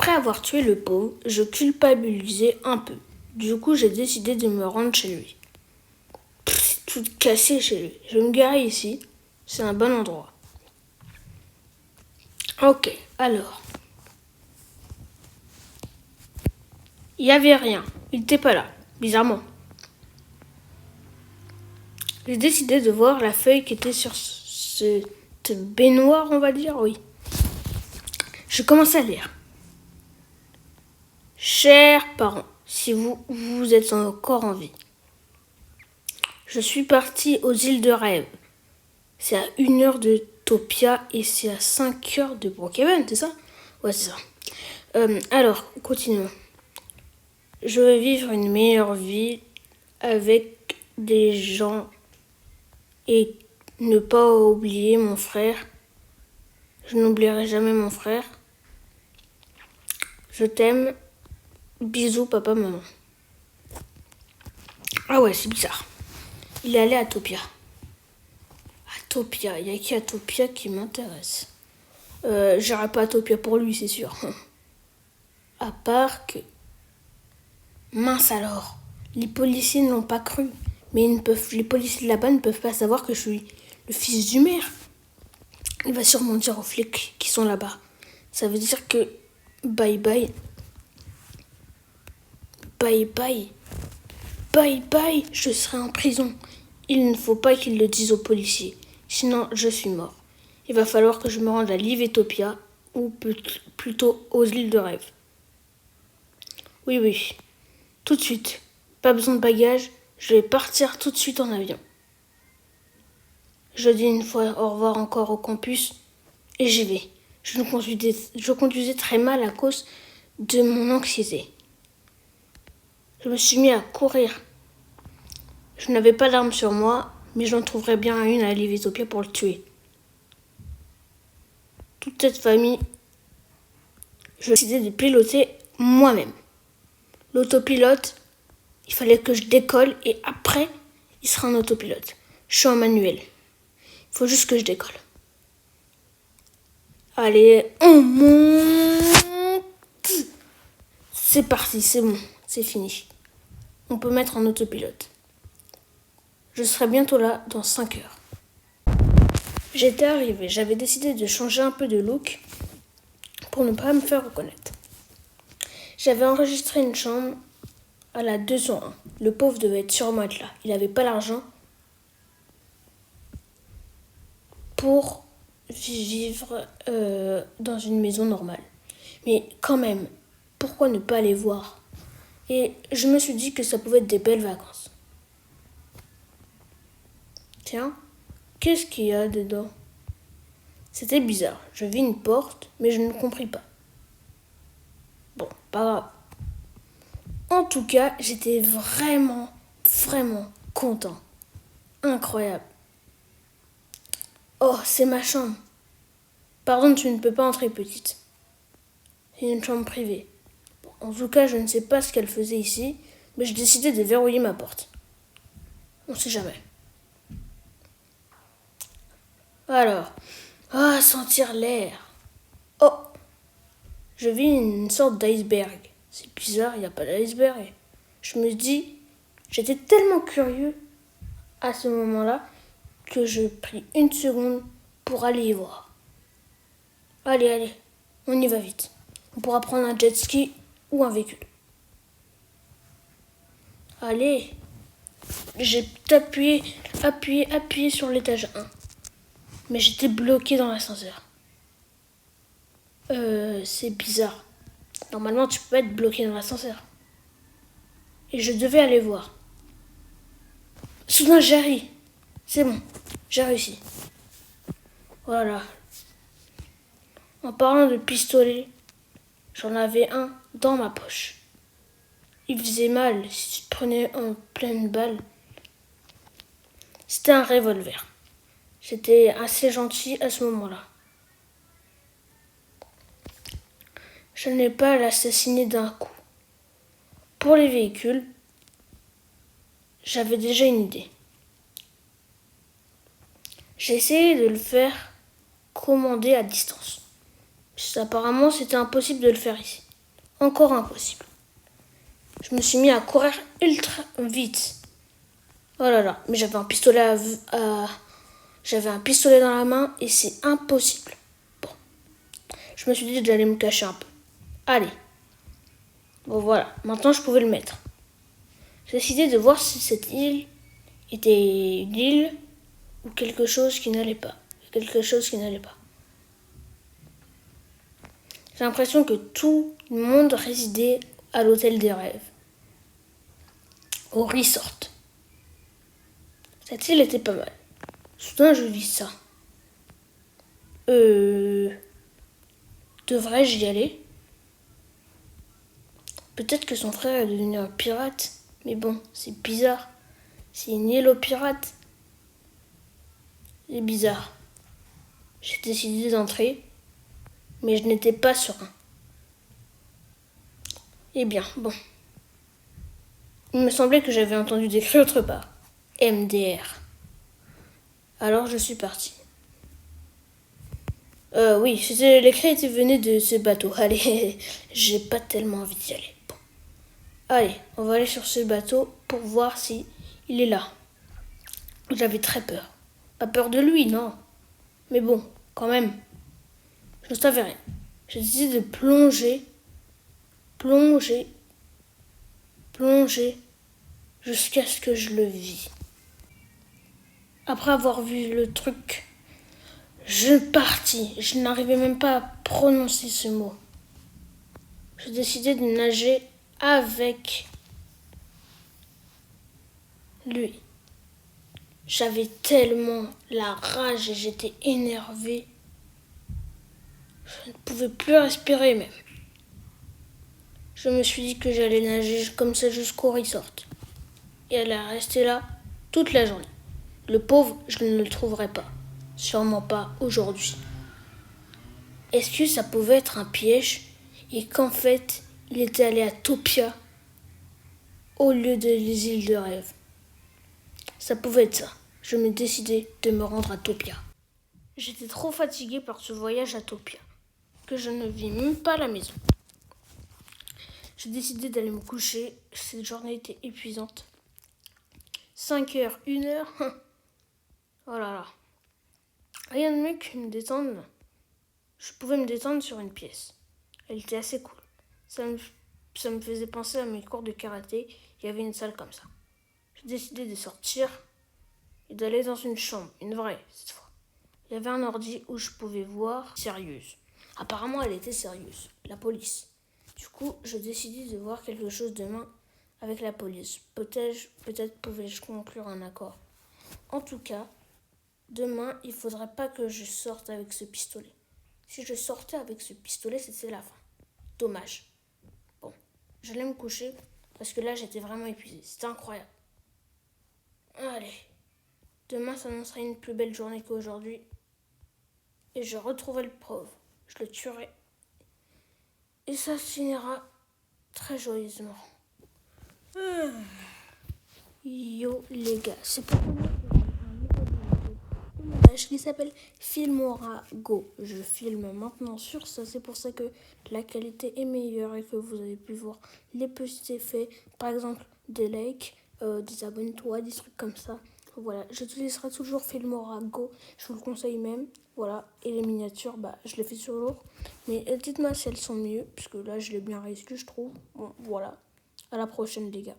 Après avoir tué le pauvre, je culpabilisais un peu. Du coup, j'ai décidé de me rendre chez lui. C'est tout cassé chez lui. Je vais me garer ici. C'est un bon endroit. Ok, alors. Il n'y avait rien. Il n'était pas là, bizarrement. J'ai décidé de voir la feuille qui était sur cette baignoire, on va dire, oui. Je commence à lire. Chers parents, si vous êtes encore en vie, je suis partie aux îles de rêve. C'est à 1 heure de Topia et c'est à 5 heures de Brookhaven, c'est ça? Ouais, c'est ça. Alors, continuons. Je veux vivre une meilleure vie avec des gens et ne pas oublier mon frère. Je n'oublierai jamais mon frère. Je t'aime. Bisous, papa, maman. Ah ouais, c'est bizarre. Il est allé à Topia. À Topia, il y a qui à Topia qui m'intéresse? J'irai pas à Topia pour lui, c'est sûr. À part que... Mince alors, les policiers ne l'ont pas cru. Mais les policiers de là-bas ne peuvent pas savoir que je suis le fils du maire. Il va sûrement dire aux flics qui sont là-bas. Ça veut dire que... Bye bye. Bye bye. Bye bye, je serai en prison. Il ne faut pas qu'ils le disent aux policiers. Sinon, je suis mort. Il va falloir que je me rende à Livetopia ou plutôt aux îles de rêve. Oui. Tout de suite. Pas besoin de bagages. Je vais partir tout de suite en avion. Je dis une fois au revoir encore au campus et j'y vais. Je conduisais très mal à cause de mon anxiété. Je me suis mis à courir. Je n'avais pas d'arme sur moi, mais j'en trouverais bien une à Livetopia pour le tuer. Toute cette famille, je décidais de piloter moi-même. L'autopilote, il fallait que je décolle et après, il sera en autopilote. Je suis en manuel. Il faut juste que je décolle. Allez, on monte. C'est parti, c'est bon, c'est fini. On peut mettre en autopilote. Je serai bientôt là dans 5 heures. J'étais arrivée, j'avais décidé de changer un peu de look pour ne pas me faire reconnaître. J'avais enregistré une chambre à la 201. Le pauvre devait sûrement être là. Il n'avait pas l'argent pour vivre dans une maison normale. Mais quand même, pourquoi ne pas aller voir? Et je me suis dit que ça pouvait être des belles vacances. Tiens, qu'est-ce qu'il y a dedans? C'était bizarre. Je vis une porte, mais je ne compris pas. Bon, pas grave. En tout cas, j'étais vraiment content. Incroyable. Oh, c'est ma chambre. Pardon, tu ne peux pas entrer, petite. C'est une chambre privée. Bon, en tout cas, je ne sais pas ce qu'elle faisait ici, mais j'ai décidé de verrouiller ma porte. On sait jamais. Alors, sentir l'air. Oh, je vis une sorte d'iceberg. C'est bizarre, il n'y a pas d'iceberg. Je me dis, j'étais tellement curieux à ce moment-là que je pris 1 seconde pour aller y voir. Allez, on y va vite. On pourra prendre un jet ski ou un véhicule. Allez, j'ai appuyé sur l'étage 1. Mais j'étais bloqué dans l'ascenseur. C'est bizarre. Normalement, tu peux pas être bloqué dans l'ascenseur. Et je devais aller voir. Soudain, j'ai ri. C'est bon, j'ai réussi. Voilà. En parlant de pistolet, j'en avais un dans ma poche. Il faisait mal si tu te prenais en pleine balle. C'était un revolver. J'étais assez gentil à ce moment-là. Je n'ai pas l'assassiné d'un coup. Pour les véhicules, j'avais déjà une idée. J'ai essayé de le faire commander à distance. Apparemment, c'était impossible de le faire ici. Encore impossible. Je me suis mis à courir ultra vite. Oh là là, mais j'avais un pistolet j'avais un pistolet dans la main et c'est impossible. Bon, je me suis dit que j'allais me cacher un peu. Allez. Bon voilà, maintenant je pouvais le mettre. J'ai décidé de voir si cette île était une île ou quelque chose qui n'allait pas. Quelque chose qui n'allait pas. J'ai l'impression que tout le monde résidait à l'hôtel des rêves. Au resort. Cette île était pas mal. Soudain, je vis ça. Devrais-je y aller? Peut-être que son frère est devenu un pirate. Mais bon, c'est bizarre. C'est une île aux pirates. C'est bizarre. J'ai décidé d'entrer, mais je n'étais pas serein. Eh bien, bon. Il me semblait que j'avais entendu des cris autre part. MDR. Alors je suis parti. Oui, les cris étaient venus de ce bateau. Allez, j'ai pas tellement envie d'y aller. Bon. Allez, on va aller sur ce bateau pour voir si il est là. J'avais très peur. Pas peur de lui, non. Mais bon, quand même. Je ne savais rien. J'ai décidé de plonger, jusqu'à ce que je le vis. Après avoir vu le truc, je partis. Je n'arrivais même pas à prononcer ce mot. J'ai décidé de nager avec lui. J'avais tellement la rage et j'étais énervée. Je ne pouvais plus respirer même. Je me suis dit que j'allais nager comme ça jusqu'au resort. Et elle est restée là toute la journée. Le pauvre, je ne le trouverai pas. Sûrement pas aujourd'hui. Est-ce que ça pouvait être un piège et qu'en fait, il était allé à Topia au lieu de les îles de rêve? Ça pouvait être ça. Je me décidais de me rendre à Topia. J'étais trop fatiguée par ce voyage à Topia que je ne vis même pas à la maison. J'ai décidé d'aller me coucher. Cette journée était épuisante. 5 heures, 1 heure. Oh là là. Rien de mieux que me détendre. Je pouvais me détendre sur une pièce. Elle était assez cool. Ça me faisait penser à mes cours de karaté. Il y avait une salle comme ça. J'ai décidé de sortir et d'aller dans une chambre, une vraie cette fois. Il y avait un ordi où je pouvais voir sérieuse. Apparemment, elle était sérieuse, la police. Du coup, je décidai de voir quelque chose demain avec la police. Peut-être pouvais-je conclure un accord. En tout cas, demain, il ne faudrait pas que je sorte avec ce pistolet. Si je sortais avec ce pistolet, c'était la fin. Dommage. Bon, j'allais me coucher parce que là, j'étais vraiment épuisée. C'était incroyable. Allez, demain s'annoncerait une plus belle journée qu'aujourd'hui. Et je retrouverai le pauvre. Je le tuerai. Et ça finira très joyeusement. Yo les gars, c'est pour moi qui s'appelle Filmora Go. Je filme maintenant sur ça, c'est pour ça que la qualité est meilleure et que vous avez pu voir les petits effets, par exemple des likes, des abonne-toi, des trucs comme ça. Voilà, j'utiliserai toujours Filmora Go, je vous le conseille même. Voilà, et les miniatures, je les fais sur l'eau. Mais dites-moi si elles sont mieux, puisque là je l'ai bien réussi, je trouve. Bon, voilà, à la prochaine les gars.